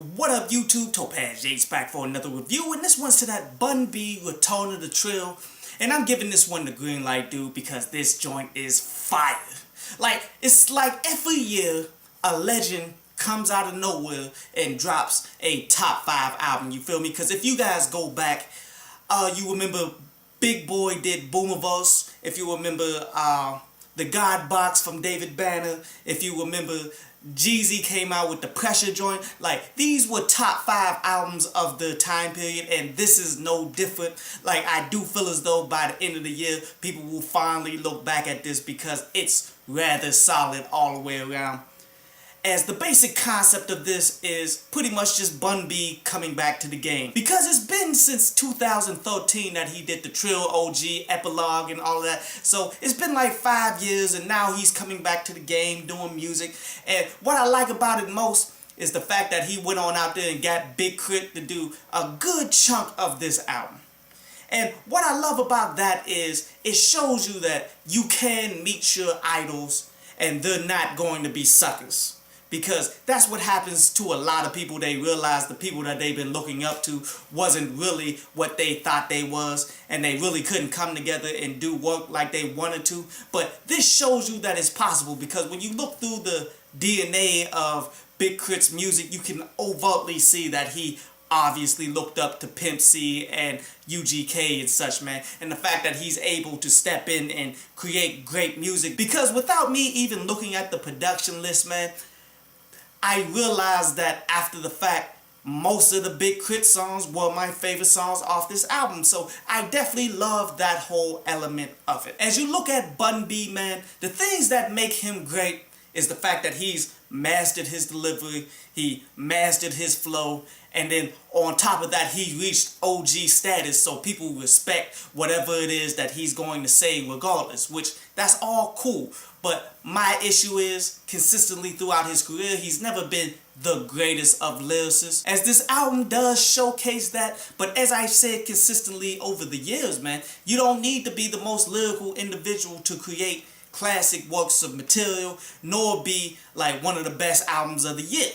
What up YouTube, Topaz Yates back for another review, and this one's to that Bun B Return of the Trill, and I'm giving this one the green light, dude, because this joint is fire. It's like every year a legend comes out of nowhere and drops a top 5 album, you feel me? Because if you guys go back, you remember Big Boy did Boomerverse, if you remember the God Box from David Banner, if you remember Jeezy came out with the Pressure joint. Like, these were top 5 albums of the time period, and this is no different. Like, I do feel as though by the end of the year, people will finally look back at this because it's rather solid all the way around. As the basic concept of this is pretty much just Bun B coming back to the game. Because it's been since 2013 that he did the Trill OG epilogue and all of that. So it's been like 5 years and now he's coming back to the game doing music. And what I like about it most is the fact that he went on out there and got Big Crit to do a good chunk of this album. And what I love about that is it shows you that you can meet your idols and they're not going to be suckers. Because that's what happens to a lot of people. They realize the people that they've been looking up to wasn't really what they thought they was, and they really couldn't come together and do work like they wanted to. But this shows you that it's possible, because when you look through the DNA of Big Crit's music, you can overtly see that he obviously looked up to Pimp C and UGK and such, man. And the fact that he's able to step in and create great music. Because without me even looking at the production list, man, I realized that after the fact, most of the Big Crit songs were my favorite songs off this album. So I definitely love that whole element of it. As you look at Bun B, man, the things that make him great is the fact that he's mastered his delivery, he mastered his flow, and then on top of that, he reached OG status, so people respect whatever it is that he's going to say regardless, which that's all cool. But my issue is, consistently throughout his career, he's never been the greatest of lyricists. As this album does showcase that, but as I've said consistently over the years, man, you don't need to be the most lyrical individual to create classic works of material, nor be like one of the best albums of the year.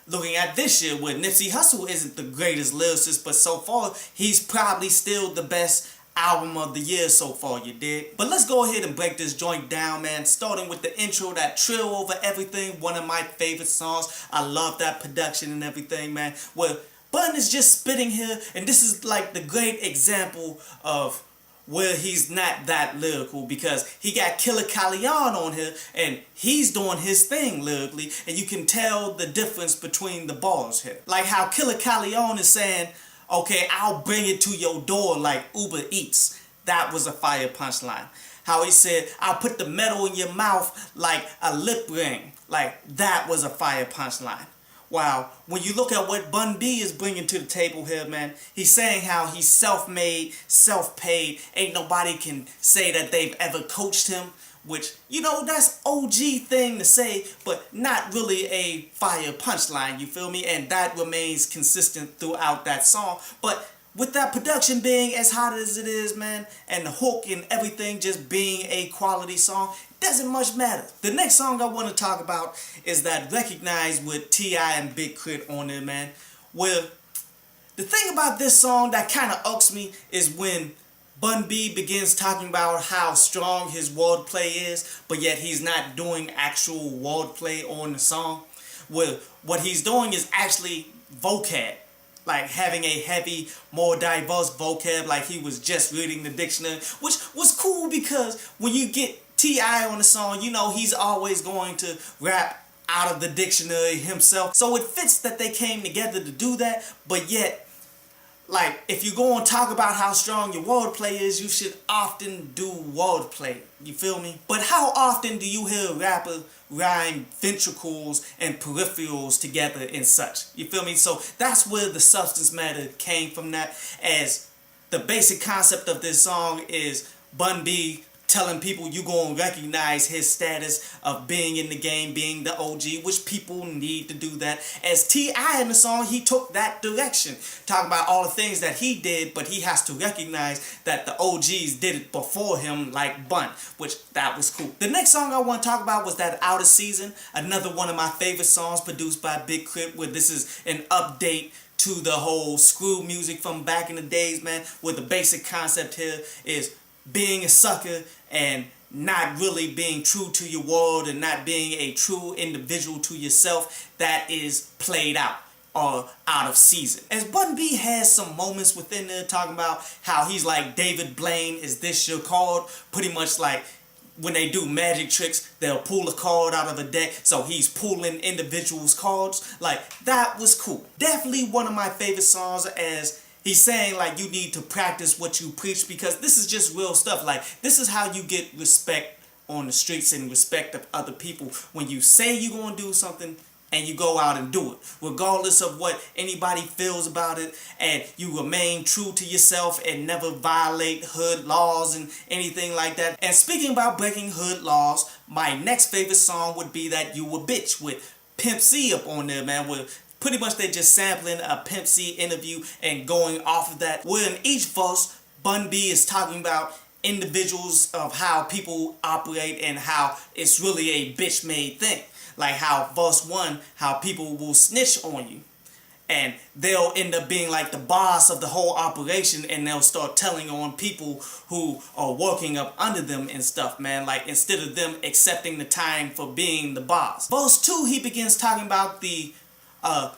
Looking at this year, where Nipsey Hussle isn't the greatest lyricist, but so far, he's probably still the best album of the year so far, you dig? But let's go ahead and break this joint down, man, starting with the intro, that Trill Over Everything, one of my favorite songs. I love that production and everything, man. Where Bun is just spitting here, and this is like the great example of where he's not that lyrical, because he got Killer Calion on here and he's doing his thing lyrically, and you can tell the difference between the bars here. Like how Killer Calion is saying, okay, I'll bring it to your door like Uber Eats. That was a fire punchline. How he said, I'll put the metal in your mouth like a lip ring. Like, that was a fire punchline. Wow, when you look at what Bun B is bringing to the table here, man, he's saying how he's self-made, self-paid. Ain't nobody can say that they've ever coached him, which, you know, that's OG thing to say, but not really a fire punchline, you feel me? And that remains consistent throughout that song. But with that production being as hot as it is, man, and the hook and everything just being a quality song, it doesn't much matter. The next song I want to talk about is that Recognize with T.I. and Big Crit on it, man. Where the thing about this song that kind of irks me is when Bun B begins talking about how strong his wordplay is, but yet he's not doing actual wordplay on the song. Where what he's doing is actually vocab. Like having a heavy, more diverse vocab, like he was just reading the dictionary, which was cool because when you get T.I. on the song, you know he's always going to rap out of the dictionary himself. So it fits that they came together to do that, but yet, like, if you go and talk about how strong your wordplay is, you should often do wordplay. You feel me? But how often do you hear a rapper rhyme ventricles and peripherals together and such? You feel me? So that's where the substance matter came from, that, as the basic concept of this song is Bun B telling people you gonna recognize his status of being in the game, being the OG, which people need to do that. As T.I. in the song, he took that direction, talking about all the things that he did, but he has to recognize that the OGs did it before him, like Bun, which that was cool. The next song I want to talk about was that Out of Season, another one of my favorite songs produced by Big Crit, where this is an update to the whole screw music from back in the days, man, where the basic concept here is being a sucker and not really being true to your world and not being a true individual to yourself. That is played out or out of season. As Bun B has some moments within there talking about how he's like David Blaine, is this your card? Pretty much like when they do magic tricks, they'll pull a card out of a deck, so he's pulling individuals' cards. Like, that was cool. Definitely one of my favorite songs, as he's saying, like, you need to practice what you preach, because this is just real stuff. Like, this is how you get respect on the streets and respect of other people. When you say you're going to do something and you go out and do it, regardless of what anybody feels about it, and you remain true to yourself and never violate hood laws and anything like that. And speaking about breaking hood laws, my next favorite song would be that You a Bitch with Pimp C up on there, man, where pretty much they're just sampling a Pimp C interview and going off of that, where in each verse, Bun B is talking about individuals of how people operate and how it's really a bitch-made thing. Like how verse 1, how people will snitch on you. And they'll end up being like the boss of the whole operation, and they'll start telling on people who are working up under them and stuff, man. Like, instead of them accepting the time for being the boss. Verse 2, he begins talking about the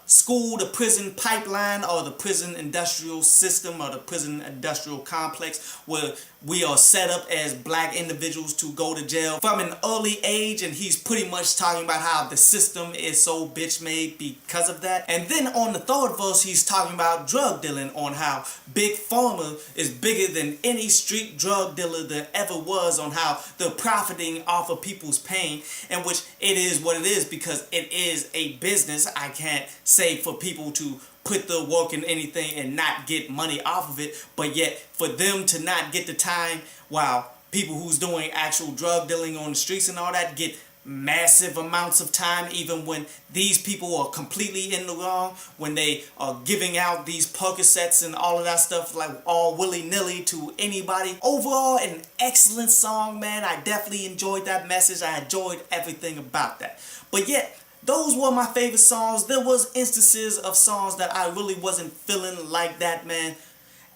school to prison pipeline, or the prison industrial system, or the prison industrial complex, where we are set up as black individuals to go to jail from an early age. And he's pretty much talking about how the system is so bitch made because of that. And then on the third verse, he's talking about drug dealing, on how Big Pharma is bigger than any street drug dealer there ever was, on how they're profiting off of people's pain, and which it is what it is, because it is a business. I can't say for people to put the work in anything and not get money off of it, but yet for them to not get the time, while people who's doing actual drug dealing on the streets and all that get massive amounts of time, even when these people are completely in the wrong, when they are giving out these Percocets and all of that stuff, like all willy-nilly to anybody. Overall, an excellent song, man. I definitely enjoyed that message. I enjoyed everything about that. But yet, those were my favorite songs. There was instances of songs that I really wasn't feeling like that, man.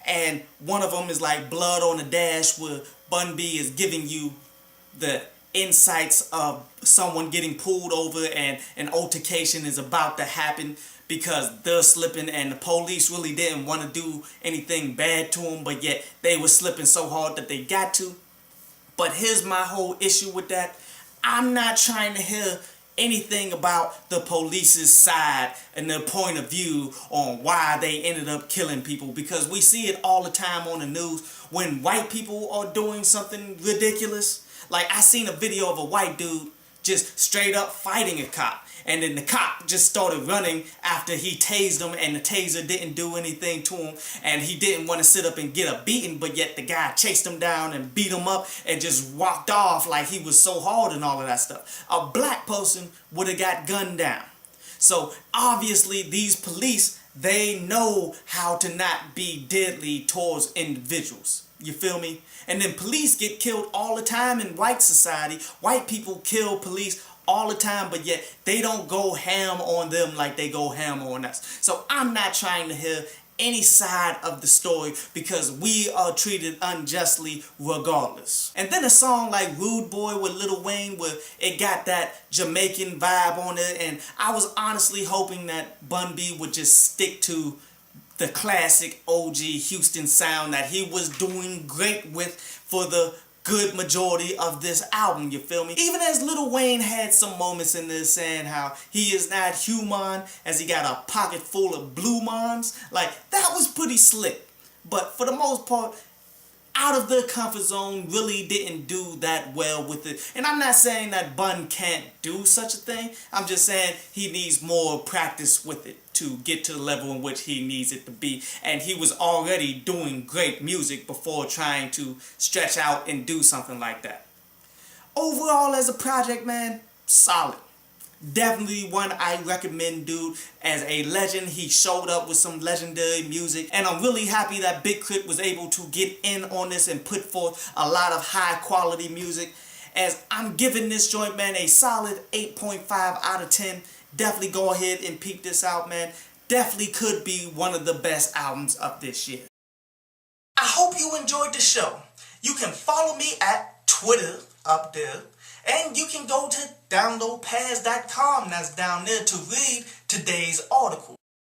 And one of them is like Blood on the Dash, where Bun B is giving you the insights of someone getting pulled over and an altercation is about to happen because they're slipping, and the police really didn't want to do anything bad to them, but yet they were slipping so hard that they got to. But here's my whole issue with that. I'm not trying to hear anything about the police's side and their point of view on why they ended up killing people, because we see it all the time on the news when white people are doing something ridiculous. Like, I seen a video of a white dude just straight up fighting a cop, and then the cop just started running after he tased him, and the taser didn't do anything to him, and he didn't want to sit up and get a beating, but yet the guy chased him down and beat him up and just walked off like he was so hard and all of that stuff. A black person would have got gunned down. So obviously these police, they know how to not be deadly towards individuals. You feel me? And then police get killed all the time in white society. White people kill police all the time, but yet they don't go ham on them like they go ham on us. So I'm not trying to hear any side of the story, because we are treated unjustly regardless. And then a song like Rude Boy with Lil Wayne, where it got that Jamaican vibe on it, and I was honestly hoping that Bun B would just stick to the classic OG Houston sound that he was doing great with for the good majority of this album, you feel me? Even as Lil Wayne had some moments in this saying how he is not human, as he got a pocket full of blue mons. Like, that was pretty slick. But for the most part, out of their comfort zone, really didn't do that well with it. And I'm not saying that Bun can't do such a thing. I'm just saying he needs more practice with it to get to the level in which he needs it to be. And he was already doing great music before trying to stretch out and do something like that. Overall, as a project, man, solid. Definitely one I recommend, dude. As a legend, he showed up with some legendary music, and I'm really happy that Big Crit was able to get in on this and put forth a lot of high quality music. As I'm giving this joint, man, a solid 8.5 out of 10. Definitely go ahead and peep this out, man. Definitely could be one of the best albums of this year. I hope you enjoyed the show. You can follow me at Twitter up there. And you can go to downloadpads.com, that's down there, to read today's article.